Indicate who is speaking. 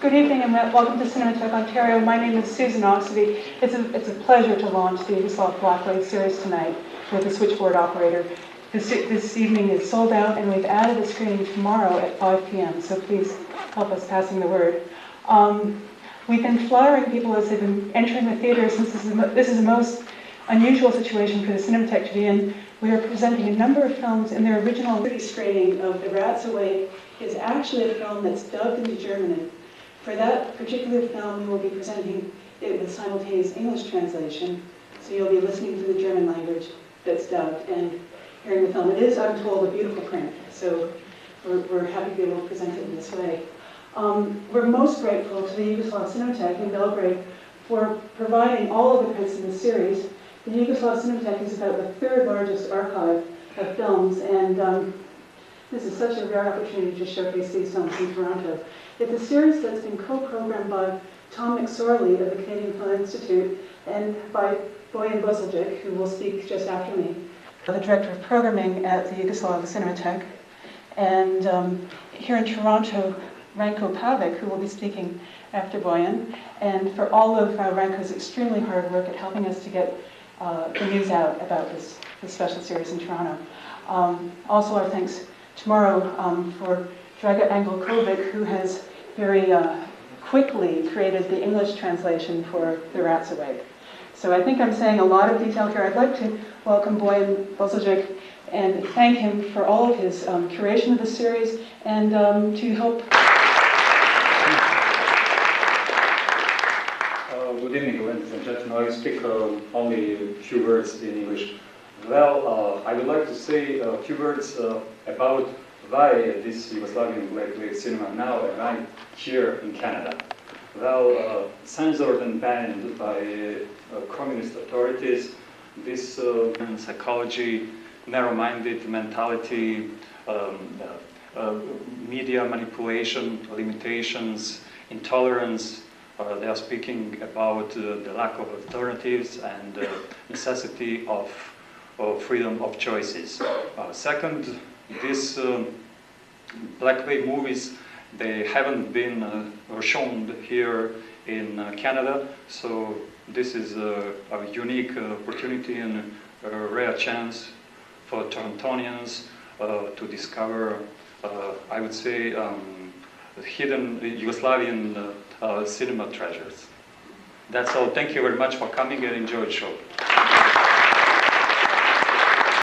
Speaker 1: Good evening and welcome to Cinematheque Ontario. My name is Susan Oxley. It's a pleasure to launch the Yugoslav Blacklight series tonight with the switchboard operator. This evening is sold out and we've added a screening tomorrow at 5 p.m. So please help us passing the word. We've been flyering people as they've been entering the theater since this is the most unusual situation for the Cinematheque to be in. We are presenting a number of films in their original screening of The Rats Awake is actually a film that's dubbed into German. For that particular film, we will be presenting it with simultaneous English translation, so you'll be listening to the German language that's dubbed and hearing the film. It is, I'm told, a beautiful print, so we're happy to be able to present it in this way. We're most grateful to the Yugoslav Cinematheque in Belgrade for providing all of the prints in the series. The Yugoslav Cinematheque is about the third largest archive of films, and this is such a rare opportunity to showcase these films in Toronto. It's a series that's been co-programmed by Tom McSorley of the Canadian Film Institute and by Bojan Boziljic, who will speak just after me, the Director of Programming at the Yugoslav Cinematheque, and here in Toronto, Ranko Pavic, who will be speaking after Bojan, and for all of Ranko's extremely hard work at helping us to get the news out about this special series in Toronto. Also our thanks tomorrow for Draga Angelkovic, who has very quickly created the English translation for The Rats Awake. So I think I'm saying a lot of detail here. I'd like to welcome Bojan Boziljic and thank him for all of his curation of the series and to help.
Speaker 2: Good evening, ladies and gentlemen. I will speak only a few words in English. Well, I would like to say a few words about why this Yugoslavian black cinema now arrived here in Canada. Well, censored and banned by communist authorities, this psychology, narrow-minded mentality, media manipulation, limitations, intolerance. They are speaking about the lack of alternatives and necessity of freedom of choices. Second, these black-white movies, they haven't been shown here in Canada, so this is a unique opportunity and a rare chance for Torontonians to discover, I would say, hidden Yugoslavian cinema treasures. That's all. Thank you very much for coming and enjoy the show.